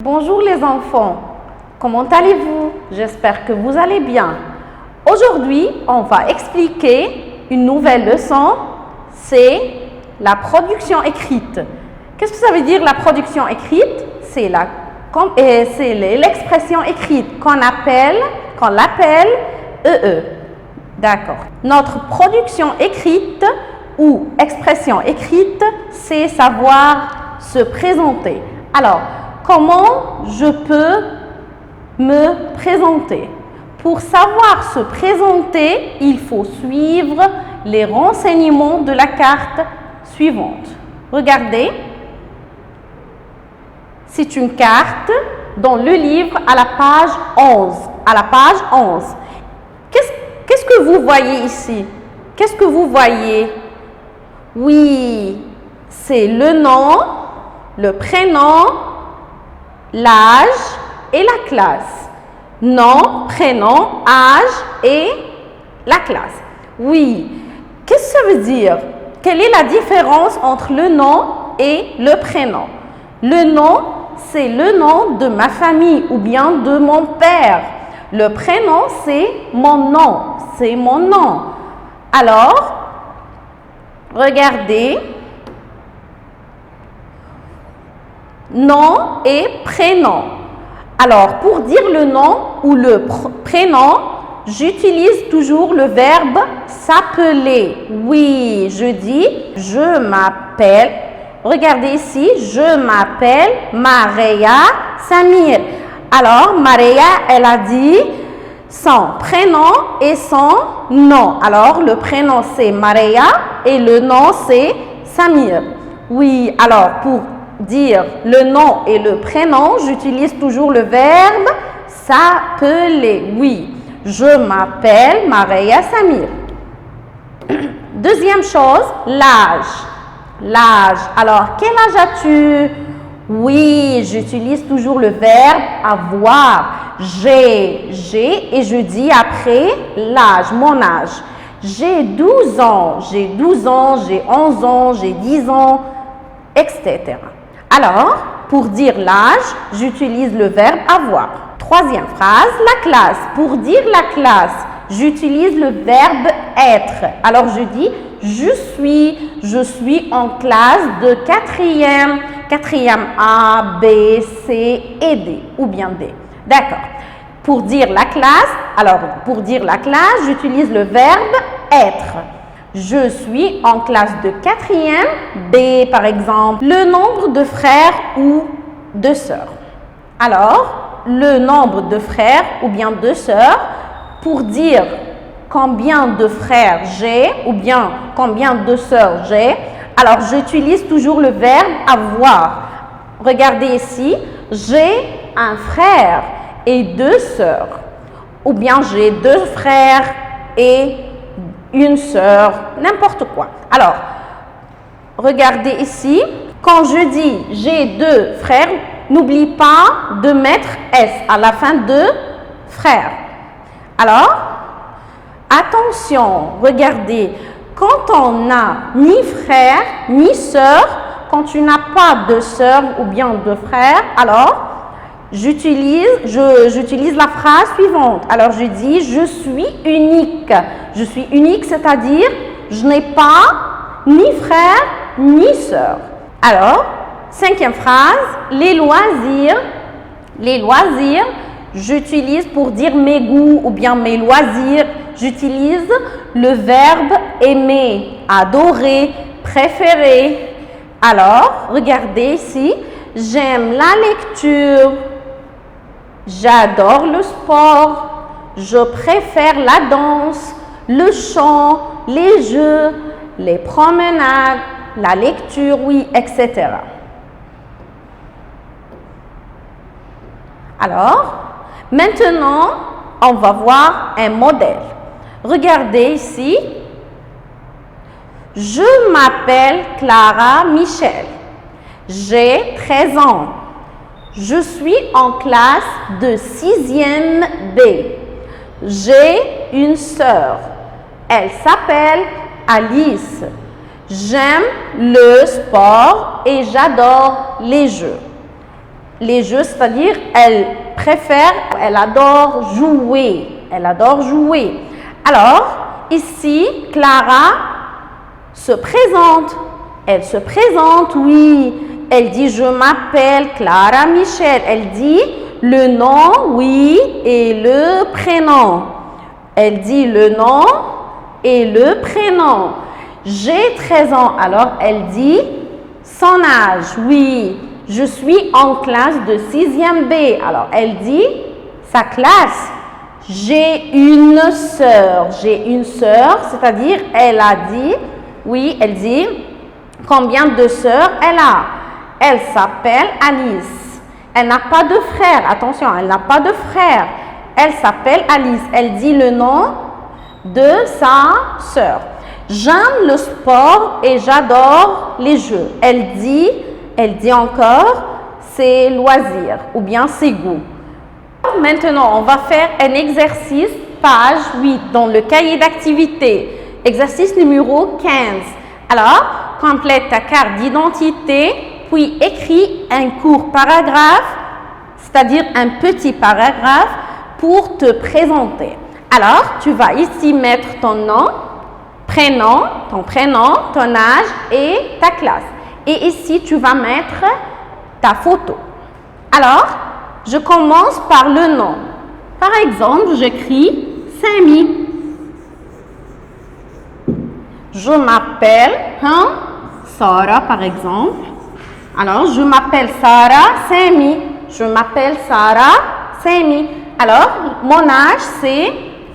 Bonjour les enfants, comment allez-vous? J'espère que vous allez bien. Aujourd'hui, on va expliquer une nouvelle leçon, c'est la production écrite. Qu'est-ce que ça veut dire la production écrite? C'est l'expression écrite qu'on l'appelle EE. D'accord. Notre production écrite ou expression écrite, c'est savoir se présenter. Alors, comment je peux me présenter? Pour savoir se présenter, il faut suivre les renseignements de la carte suivante. Regardez, c'est une carte dans le livre à la page 11. Qu'est-ce que vous voyez ici? Qu'est-ce que vous voyez? Oui, c'est le nom, le prénom, l'âge et la classe. Nom, prénom, âge et la classe. Oui, qu'est-ce que ça veut dire? Quelle est la différence entre le nom et le prénom? Le nom, c'est le nom de ma famille ou bien de mon père. Le prénom, c'est mon nom. Alors, regardez, nom et prénom. Alors, pour dire le nom ou le prénom, j'utilise toujours le verbe s'appeler. Oui, je dis je m'appelle. Regardez ici, je m'appelle Maria Samir. Alors, Maria, elle a dit son prénom et son nom. Alors, le prénom c'est Maria et le nom c'est Samir. Oui, alors pour dire le nom et le prénom, j'utilise toujours le verbe s'appeler. Oui, je m'appelle Maria Samir. Deuxième chose, l'âge. Alors, quel âge as-tu? Oui, j'utilise toujours le verbe avoir. J'ai et je dis après l'âge, mon âge. J'ai 12 ans, j'ai 11 ans, j'ai 10 ans, etc. Alors, pour dire l'âge, j'utilise le verbe avoir. Troisième phrase, la classe. Pour dire la classe, j'utilise le verbe être. Alors, je dis je suis en classe de quatrième A, B, C et D ou bien D. D'accord. Pour dire la classe, j'utilise le verbe être. Je suis en classe de quatrième B, par exemple. Le nombre de frères ou de sœurs. Alors, le nombre de frères ou bien de sœurs, pour dire combien de frères j'ai ou bien combien de sœurs j'ai, alors j'utilise toujours le verbe avoir. Regardez ici, j'ai un frère et 2 sœurs. Ou bien j'ai 2 frères et une sœur, n'importe quoi. Alors, regardez ici, quand je dis j'ai 2 frères, n'oublie pas de mettre S à la fin de frère. Alors, attention, regardez, quand on n'a ni frère ni sœur, quand tu n'as pas de sœur ou bien de frère, alors j'utilise la phrase suivante. Alors, je dis je suis unique. Je suis unique, c'est-à-dire je n'ai pas ni frère ni sœur. Alors, cinquième phrase, les loisirs, j'utilise pour dire mes goûts ou bien mes loisirs, j'utilise le verbe aimer, adorer, préférer. Alors, regardez ici, j'aime la lecture, j'adore le sport, je préfère la danse, le chant, les jeux, les promenades, la lecture, oui, etc. Alors, maintenant, on va voir un modèle. Regardez ici. Je m'appelle Clara Michel. J'ai 13 ans. Je suis en classe de 6e B. J'ai une sœur. Elle s'appelle Alice. J'aime le sport et j'adore les jeux. les jeux, c'est-à-dire elle préfère, elle adore jouer. Elle adore jouer. Alors, ici, Clara se présente. Elle se présente, oui. Elle dit, je m'appelle Clara Michel. Elle dit le nom, oui, et le prénom. Elle dit le nom et le prénom. J'ai 13 ans. Alors, elle dit son âge, oui. Je suis en classe de 6e B. Alors, elle dit sa classe. J'ai une sœur. J'ai une sœur, c'est-à-dire, elle a dit, oui, elle dit combien de sœurs elle a. Elle s'appelle Alice. Elle n'a pas de frère. Attention, elle n'a pas de frère. Elle s'appelle Alice. Elle dit le nom de sa sœur. J'aime le sport et j'adore les jeux. Elle dit encore ses loisirs ou bien ses goûts. Maintenant, on va faire un exercice, page 8, dans le cahier d'activité. Exercice numéro 15. Alors, complète ta carte d'identité, puis écris un court paragraphe, c'est-à-dire un petit paragraphe pour te présenter. Alors, tu vas ici mettre ton nom, ton prénom, ton âge et ta classe. Et ici, tu vas mettre ta photo. Alors, je commence par le nom. Par exemple, j'écris Samy. Je m'appelle Sarah, par exemple. Alors, je m'appelle Sarah Samy. Je m'appelle Sarah Samy. Alors, mon âge, c'est,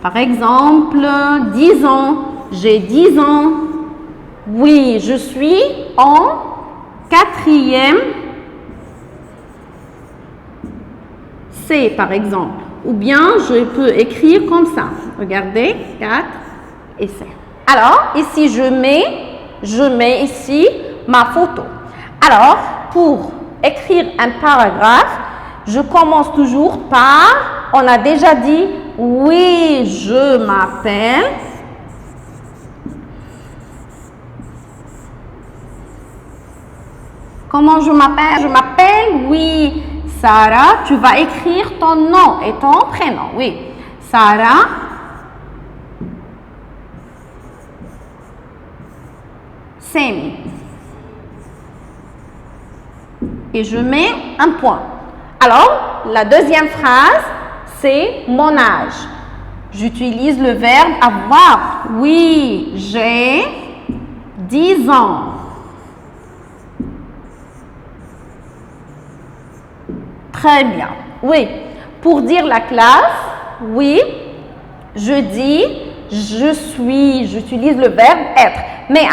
par exemple, 10 ans. J'ai 10 ans. Oui, je suis en 4e C, par exemple. Ou bien, je peux écrire comme ça. Regardez, 4 et C. Alors, ici, je mets ici ma photo. Alors, pour écrire un paragraphe, je commence toujours par, on a déjà dit, oui, je m'appelle. Comment je m'appelle? Je m'appelle, oui, Sarah. Tu vas écrire ton nom et ton prénom, oui. Sarah Samy. Et je mets un point. Alors, la deuxième phrase, c'est mon âge. J'utilise le verbe avoir. Oui, j'ai 10 ans. Très bien. Oui. Pour dire la classe, oui, je dis je suis. J'utilise le verbe être. Mais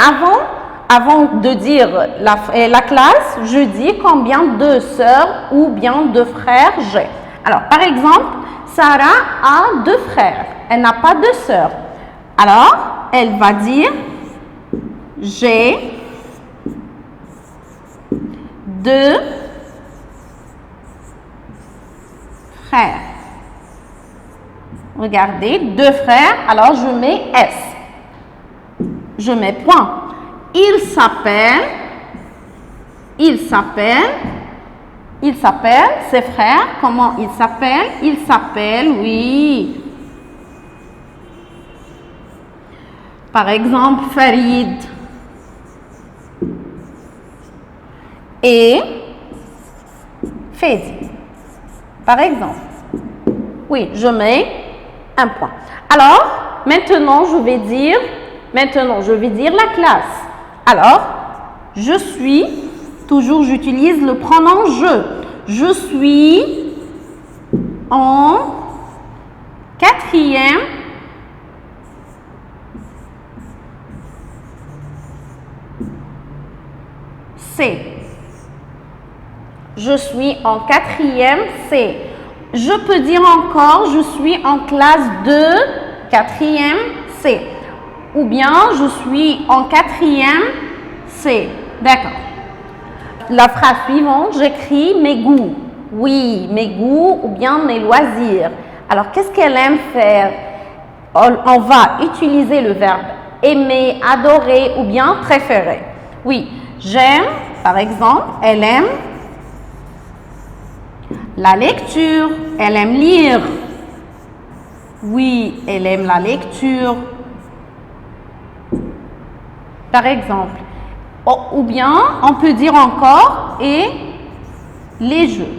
avant de dire la classe, je dis combien de sœurs ou bien de frères j'ai. Alors, par exemple, Sarah a 2 frères. Elle n'a pas de sœurs. Alors, elle va dire j'ai 2 frères. Regardez, 2 frères. Alors, je mets S. Je mets point. Il s'appelle, ses frères, comment ils s'appellent? Ils s'appellent, oui. Par exemple, Farid et Fedi. Par exemple. Oui, je mets un point. Alors, maintenant, je vais dire la classe. Alors, je suis, toujours j'utilise le pronom je. Je suis en 4e C. Je suis en 4e C. Je peux dire encore, je suis en classe de 4e C. Ou bien, je suis en 4e C. D'accord. La phrase suivante, j'écris mes goûts. Oui, mes goûts ou bien mes loisirs. Alors, qu'est-ce qu'elle aime faire? On va utiliser le verbe aimer, adorer ou bien préférer. Oui, j'aime, par exemple, elle aime La lecture, elle aime lire. Oui, elle aime la lecture. Par exemple. Ou bien, on peut dire encore et les jeux.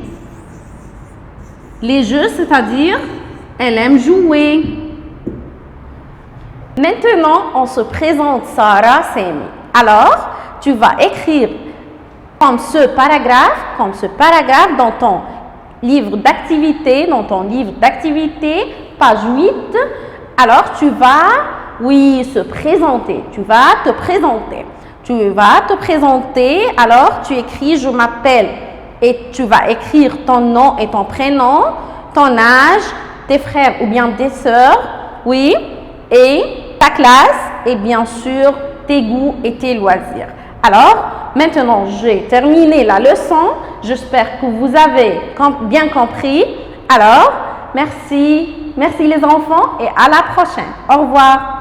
Les jeux, c'est-à-dire, elle aime jouer. Maintenant, on se présente Sarah Sami. Alors, tu vas écrire comme ce paragraphe dans ton livre d'activité, page 8. Alors, tu vas, se présenter. Tu vas te présenter. Alors, tu écris « Je m'appelle » et tu vas écrire ton nom et ton prénom, ton âge, tes frères ou bien tes sœurs, et ta classe et bien sûr tes goûts et tes loisirs. Alors, maintenant, j'ai terminé la leçon. J'espère que vous avez bien compris. Alors, merci les enfants et à la prochaine. Au revoir.